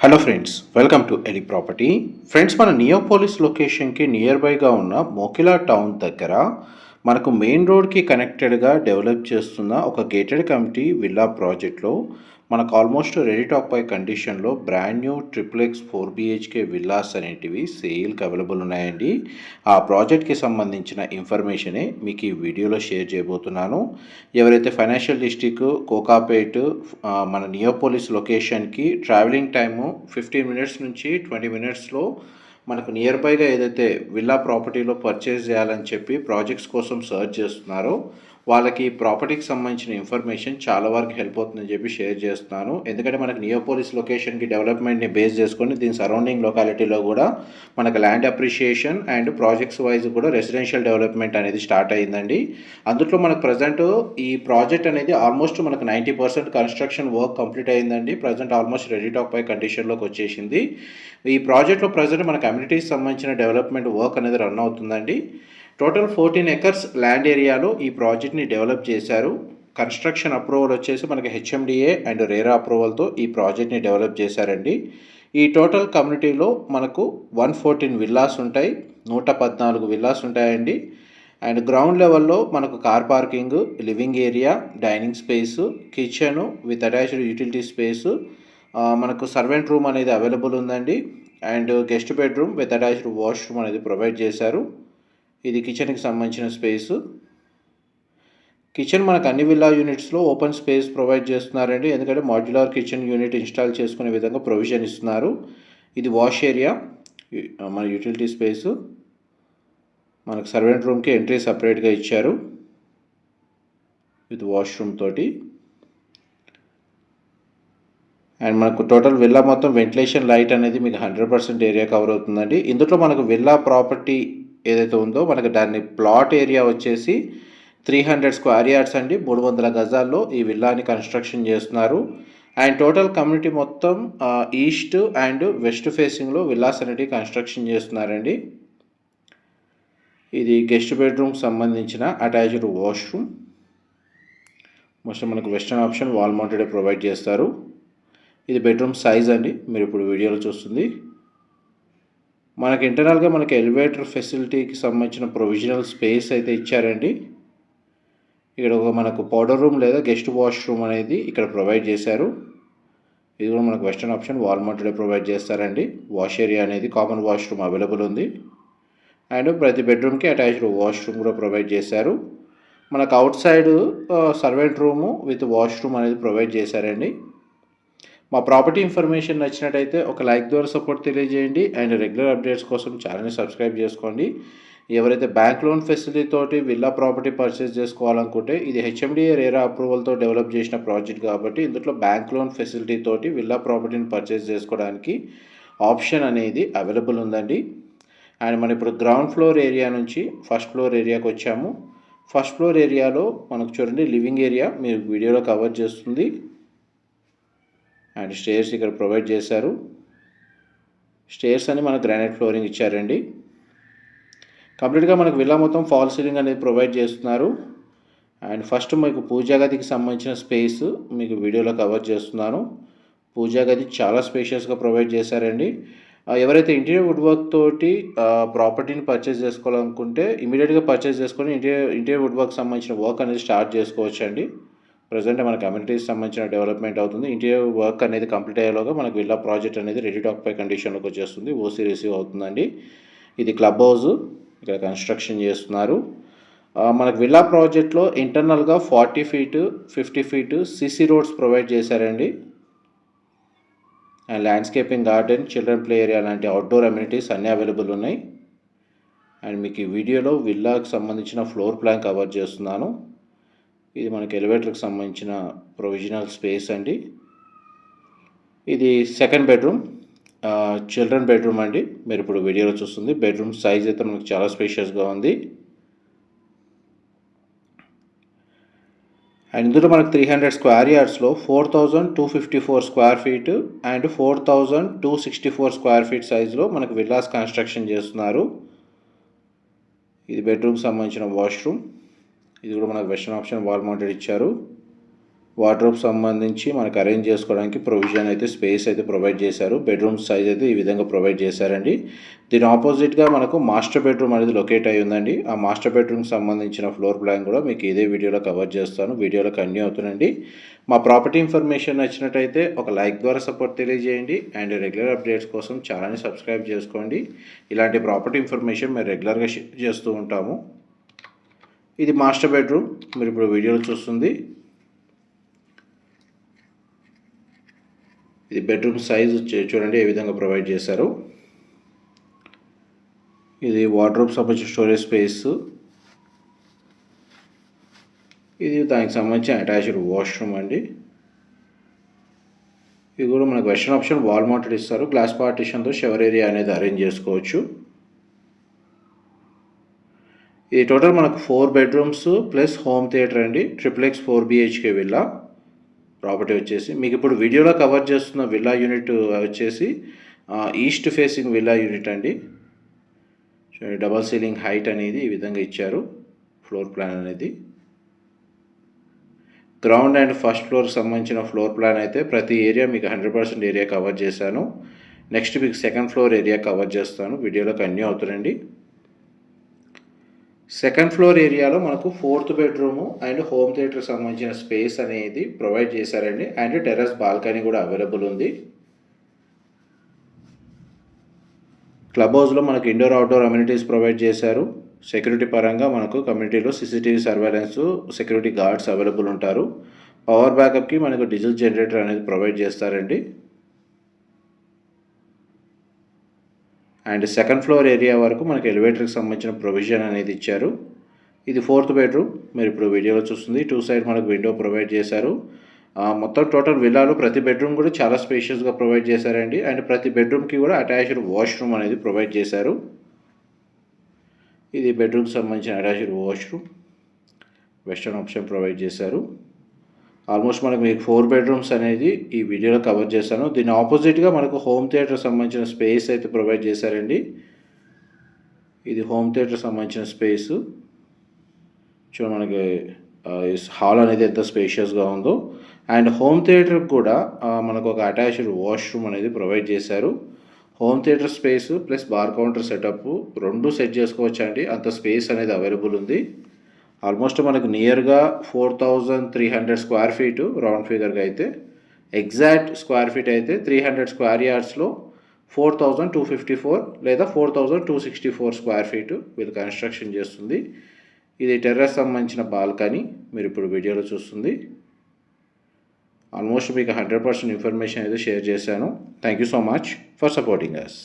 Hello friends, welcome to Eli property. Friends, మన నియోపోలిస్ లొకేషన్కి near బైగా ఉన్న మోకిలా టౌన్ దగ్గర మనకు మెయిన్ రోడ్కి కనెక్టెడ్గా డెవలప్ చేస్తున్న ఒక గేటెడ్ కమ్యూనిటీ విల్లా ప్రాజెక్ట్లో మనకు ఆల్మోస్ట్ రెడీ టు ఆక్యుపై కండిషన్లో brand new triple X 4 BHK villas అనేటివి సేల్కి అవైలబుల్ ఉన్నాయండి. ఆ ప్రాజెక్ట్కి సంబంధించిన ఇన్ఫర్మేషనే మీకు ఈ వీడియోలో షేర్ చేయబోతున్నాను. ఎవరైతే ఫైనాన్షియల్ డిస్ట్రిక్ట్ కోకాపేట్ మన నియోపోలిస్ లొకేషన్కి ట్రావెలింగ్ టైము 15 మినిట్స్ నుంచి 20 మినిట్స్లో మనకు నియర్ బైగా ఏదైతే విల్లా ప్రాపర్టీలో పర్చేస్ చేయాలని చెప్పి ప్రాజెక్ట్స్ కోసం సర్చ్ చేస్తున్నారో వాళ్ళకి ప్రాపర్టీకి సంబంధించిన ఇన్ఫర్మేషన్ చాలా వరకు హెల్ప్ అవుతుందని చెప్పి షేర్ చేస్తున్నాను. ఎందుకంటే మనకు నియోపోలిస్ లొకేషన్కి డెవలప్మెంట్ని బేస్ చేసుకొని దీని సరౌండింగ్ లొకాలిటీలో కూడా మనకు land appreciation and projects wise కూడా రెసిడెన్షియల్ డెవలప్మెంట్ అనేది స్టార్ట్ అయ్యిందండి. అందులో మనకు ప్రజెంట్ ఈ ప్రాజెక్ట్ అనేది ఆల్మోస్ట్ మనకు 90% కన్స్ట్రక్షన్ వర్క్ కంప్లీట్ అయ్యిందండి. Present almost ready to occupy కండిషన్లోకి వచ్చేసింది. ఈ ప్రాజెక్ట్లో ప్రజెంట్ మన కమ్యూనిటీకి సంబంధించిన డెవలప్మెంట్ వర్క్ అనేది రన్ అవుతుందండి. టోటల్ 14 ఎకర్స్ ల్యాండ్ ఏరియాలో ఈ ప్రాజెక్ట్ని డెవలప్ చేశారు. కన్స్ట్రక్షన్ అప్రూవల్ వచ్చేసి మనకి హెచ్ఎండిఏ అండ్ రేరా అప్రూవల్తో ఈ ప్రాజెక్ట్ని డెవలప్ చేశారండి. ఈ టోటల్ కమ్యూనిటీలో మనకు 114 విల్లాస్ ఉంటాయి, 114 విల్లాస్ ఉంటాయండి. అండ్ గ్రౌండ్ లెవెల్లో మనకు car parking, living area, dining space, kitchen with attached utility space, మనకు సర్వెంట్ రూమ్ అనేది అవైలబుల్ ఉందండి. And guest bedroom with attached washroom అనేది ప్రొవైడ్ చేశారు. ఇది కిచెన్కి సంబంధించిన స్పేసు. కిచెన్ మనకు అన్ని విల్లా యూనిట్స్లో ఓపెన్ స్పేస్ ప్రొవైడ్ చేస్తున్నారండి. ఎందుకంటే మాడ్యులర్ కిచెన్ యూనిట్ ఇన్స్టాల్ చేసుకునే విధంగా ప్రొవిజన్ ఇస్తున్నారు. ఇది వాష్ ఏరియా, మన యూటిలిటీ స్పేసు. మనకు సర్వెంట్ రూమ్కి ఎంట్రీ సపరేట్గా ఇచ్చారు విత్ వాష్రూమ్ తోటి. అండ్ మనకు టోటల్ విల్లా మొత్తం వెంటిలేషన్ లైట్ అనేది మీకు 100% ఏరియా కవర్ అవుతుందండి. ఇందులో మనకు విల్లా ప్రాపర్టీ ఏదైతే ఉందో మనకు దాన్ని ప్లాట్ ఏరియా వచ్చేసి 300 స్క్వేర్ యార్డ్స్ అండి. 300 గజాల్లో ఈ విల్లాని కన్స్ట్రక్షన్ చేస్తున్నారు. అండ్ టోటల్ కమ్యూనిటీ మొత్తం ఈస్ట్ అండ్ వెస్ట్ ఫేసింగ్లో విల్లాస్ అనేటివి కన్స్ట్రక్షన్ చేస్తున్నారండి. ఇది గెస్ట్ బెడ్రూమ్కి సంబంధించిన అటాచ్డ్ వాష్రూమ్. మోస్ట్లీ మనకు western option wall mounted provide చేస్తారు. ఇది బెడ్రూమ్ సైజ్ అండి, మీరు ఇప్పుడు వీడియోలో చూస్తుంది. మనకి ఇంటర్నల్గా మనకి ఎలివేటర్ ఫెసిలిటీకి సంబంధించిన ప్రొవిజనల్ స్పేస్ అయితే ఇచ్చారండి. ఇక్కడ ఒక మనకు పౌడర్ రూమ్ లేదా గెస్ట్ వాష్రూమ్ అనేది ఇక్కడ ప్రొవైడ్ చేశారు. ఇది కూడా మనకు western option wall mounted provide చేస్తారండి. వాష్ ఏరియా అనేది కామన్ వాష్రూమ్ అవైలబుల్ ఉంది. అండ్ ప్రతి బెడ్రూమ్కి అటాచ్డ్ వాష్రూమ్ కూడా ప్రొవైడ్ చేశారు. మనకు out side servant room with washroom అనేది ప్రొవైడ్ చేశారండి. మా ప్రాపర్టీ ఇన్ఫర్మేషన్ నచ్చినట్టయితే ఒక లైక్ ద్వారా సపోర్ట్ తెలియజేయండి. అండ్ రెగ్యులర్ అప్డేట్స్ కోసం ఛానల్ని సబ్స్క్రైబ్ చేసుకోండి. ఎవరైతే బ్యాంక్ లోన్ ఫెసిలిటీ తోటి విల్లా ప్రాపర్టీ పర్చేస్ చేసుకోవాలనుకుంటే ఇది హెచ్ఎండిఏ రేరా అప్రూవల్తో డెవలప్ చేసిన ప్రాజెక్ట్ కాబట్టి ఇందులో బ్యాంక్ లోన్ ఫెసిలిటీ తోటి విల్లా ప్రాపర్టీని పర్చేస్ చేసుకోవడానికి ఆప్షన్ అనేది అవైలబుల్ ఉందండి. అండ్ మనం ఇప్పుడు గ్రౌండ్ ఫ్లోర్ ఏరియా నుంచి ఫస్ట్ ఫ్లోర్ ఏరియాకి వచ్చాము. ఫస్ట్ ఫ్లోర్ ఏరియాలో మనకు చూడండి లివింగ్ ఏరియా మీరు వీడియోలో కవర్ చేస్తుంది. అండ్ స్టేర్స్ ఇక్కడ ప్రొవైడ్ చేశారు. స్టేర్స్ అని మనకు గ్రానైట్ ఫ్లోరింగ్ ఇచ్చారండి. కంప్లీట్గా మనకు విల్లా మొత్తం ఫాల్ సీలింగ్ అనేది ప్రొవైడ్ చేస్తున్నారు. అండ్ ఫస్ట్ మీకు పూజా గదికి సంబంధించిన స్పేస్ మీకు వీడియోలో కవర్ చేస్తున్నాను. పూజా గది చాలా స్పేషియస్గా ప్రొవైడ్ చేశారండి. ఎవరైతే ఇంటీరియర్ వుడ్ వర్క్ తోటి ప్రాపర్టీని పర్చేస్ చేసుకోవాలనుకుంటే ఇమీడియట్గా పర్చేస్ చేసుకొని ఇంటీరియర్ వుడ్ వర్క్ సంబంధించిన వర్క్ అనేది స్టార్ట్ చేసుకోవచ్చు అండి. ప్రజెంట్ మన కమ్యూనిటీకి సంబంధించిన డెవలప్మెంట్ అవుతుంది. ఇంటీరియర్ వర్క్ అనేది కంప్లీట్ అయ్యేలోగా మనకు విల్లా ప్రాజెక్ట్ అనేది రెడీ టు ఆక్యుపై కండిషన్లోకి వచ్చేస్తుంది. ఓసీ రిసీవ్ అవుతుందండి. ఇది క్లబ్ హౌస్ ఇక్కడ కన్స్ట్రక్షన్ చేస్తున్నారు. మనకు విల్లా ప్రాజెక్ట్లో ఇంటర్నల్గా 40 feet 50 feet CC roads provide చేశారండి. And landscaping, garden, children play area లాంటి అవుట్డోర్ అమ్యూనిటీస్ అన్నీ అవైలబుల్ ఉన్నాయి. అండ్ మీకు ఈ వీడియోలో విల్లాకి సంబంధించిన ఫ్లోర్ ప్లాన్ కవర్ చేస్తున్నాను. ఇది మనకి ఎలివేటర్కి సంబంధించిన ప్రొవిజనల్ స్పేస్ అండి. ఇది సెకండ్ బెడ్రూమ్, చిల్డ్రన్ బెడ్రూమ్ అండి. మీరు ఇప్పుడు వీడియోలో చూస్తుంది. బెడ్రూమ్ సైజ్ అయితే మనకు చాలా స్పేషియస్గా ఉంది. అండ్ ఇందులో మనకు 300 స్క్వేర్ యార్డ్స్లో 4254 square feet and 4264 square feet సైజులో మనకు విల్లాస్ కన్స్ట్రక్షన్ చేస్తున్నారు. ఇది బెడ్రూమ్కి సంబంధించిన వాష్రూమ్. ఇది కూడా మనకు వెస్టర్న్ ఆప్షన్ వాల్ మౌంటెడ్ ఇచ్చారు. వార్డ్రోబ్ సంబంధించి మనకు అరేంజ్ చేసుకోవడానికి ప్రొవిజన్ అయితే స్పేస్ అయితే ప్రొవైడ్ చేశారు. బెడ్రూమ్ సైజ్ అయితే ఈ విధంగా ప్రొవైడ్ చేశారండి. దీని ఆపోజిట్గా మనకు మాస్టర్ బెడ్రూమ్ అనేది లొకేట్ అయి ఉందండి. ఆ మాస్టర్ బెడ్రూమ్కి సంబంధించిన ఫ్లోర్ ప్లాన్ కూడా మీకు ఇదే వీడియోలో కవర్ చేస్తాను. వీడియోలో కంటిన్యూ అవుతుందండి. మా ప్రాపర్టీ ఇన్ఫర్మేషన్ నచ్చినట్టయితే ఒక లైక్ ద్వారా సపోర్ట్ తెలియజేయండి అండ్ రెగ్యులర్ అప్డేట్స్ కోసం ఛానల్ని సబ్స్క్రైబ్ చేసుకోండి. ఇలాంటి ప్రాపర్టీ ఇన్ఫర్మేషన్ మేము రెగ్యులర్గా షేర్ చేస్తూ ఉంటాము. ఇది మాస్టర్ బెడ్రూమ్ మీరు ఇప్పుడు వీడియోలో చూస్తుంది. ఇది బెడ్రూమ్ సైజ్ చూడండి ఏ విధంగా ప్రొవైడ్ చేశారు. ఇది వార్డ్రోబ్ సంబంధించిన స్టోరేజ్ స్పేస్. ఇది దానికి సంబంధించిన అటాచ్డ్ వాష్రూమ్ అండి. ఇది కూడా మనకు వెస్టర్న్ ఆప్షన్ వాల్ మౌంటెడ్ ఇస్తారు. గ్లాస్ పార్టిషన్తో షవర్ ఏరియా అనేది అరేంజ్ చేసుకోవచ్చు. ఇది టోటల్ మనకు 4 బెడ్రూమ్స్ ప్లస్ హోమ్ థియేటర్ అండి. ట్రిప్లెక్స్ 4 BHK విల్లా ప్రాపర్టీ వచ్చేసి మీకు ఇప్పుడు వీడియోలో కవర్ చేస్తున్న విల్లా యూనిట్ వచ్చేసి ఈస్ట్ ఫేసింగ్ విల్లా యూనిట్ అండి. డబల్ సీలింగ్ హైట్ అనేది ఈ విధంగా ఇచ్చారు. ఫ్లోర్ ప్లాన్ అనేది గ్రౌండ్ అండ్ ఫస్ట్ ఫ్లోర్కి సంబంధించిన ఫ్లోర్ ప్లాన్ అయితే ప్రతి ఏరియా మీకు 100% ఏరియా కవర్ చేశాను. నెక్స్ట్ మీకు సెకండ్ ఫ్లోర్ ఏరియా కవర్ చేస్తాను. వీడియోలో కంటిన్యూ అవుతుందండి. సెకండ్ ఫ్లోర్ ఏరియాలో మనకు 4th బెడ్రూము అండ్ హోమ్ థియేటర్కి సంబంధించిన స్పేస్ అనేది ప్రొవైడ్ చేశారండి. అండ్ టెర్రస్ బాల్కనీ కూడా అవైలబుల్ ఉంది. క్లబ్ హౌస్లో మనకు ఇండోర్ అవుట్డోర్ అమ్యూనిటీస్ ప్రొవైడ్ చేశారు. సెక్యూరిటీ పరంగా మనకు కమ్యూనిటీలో CCTV surveillance, security guards available ఉంటారు. పవర్ బ్యాకప్కి మనకు డీజిల్ జనరేటర్ అనేది ప్రొవైడ్ చేస్తారండి. అండ్ సెకండ్ ఫ్లోర్ ఏరియా వరకు మనకి ఎలివేటర్కి సంబంధించిన ప్రొవిజన్ అనేది ఇచ్చారు. ఇది 4th బెడ్రూమ్ మీరు ఇప్పుడు వీడియోలో చూస్తుంది. 2 సైడ్ మనకు విండో ప్రొవైడ్ చేశారు. మొత్తం టోటల్ విల్లాలో ప్రతి బెడ్రూమ్ కూడా చాలా స్పేషియస్గా ప్రొవైడ్ చేశారండి. అండ్ ప్రతి బెడ్రూమ్కి కూడా అటాచ్డ్ వాష్రూమ్ అనేది ప్రొవైడ్ చేశారు. ఇది బెడ్రూమ్కి సంబంధించిన attached washroom. Western option provide చేశారు. ఆల్మోస్ట్ మనకు మీకు 4 బెడ్రూమ్స్ అనేది ఈ వీడియోలో కవర్ చేశాను. దీని ఆపోజిట్గా మనకు హోమ్ థియేటర్ సంబంధించిన స్పేస్ అయితే ప్రొవైడ్ చేశారండి. ఇది హోమ్ థియేటర్ సంబంధించిన స్పేస్. చూడండి మనకి హాల్ అనేది ఎంత స్పేషియస్గా ఉందో. అండ్ హోమ్ థియేటర్కి కూడా మనకు ఒక అటాచ్డ్ వాష్రూమ్ అనేది ప్రొవైడ్ చేశారు. Home theatre space plus bar counter setup 2 set చేసుకోవచ్చు అండి. అంత స్పేస్ అనేది అవైలబుల్ ఉంది. ఆల్మోస్ట్ మనకు నియర్గా 4300 స్క్వేర్ ఫీటు రౌండ్ ఫిగర్గా అయితే. ఎగ్జాక్ట్ స్క్వేర్ ఫీట్ అయితే 300 స్క్వేర్ యార్డ్స్లో 4254 లేదా 4264 స్క్వేర్ ఫీటు వీళ్ళు కన్స్ట్రక్షన్ చేస్తుంది. ఇది టెర్రస్ సంబంధించిన బాల్కనీ మీరు ఇప్పుడు వీడియోలో చూస్తుంది. ఆల్మోస్ట్ మీకు 100% ఇన్ఫర్మేషన్ అయితే షేర్ చేశాను. Thank you so much for supporting us.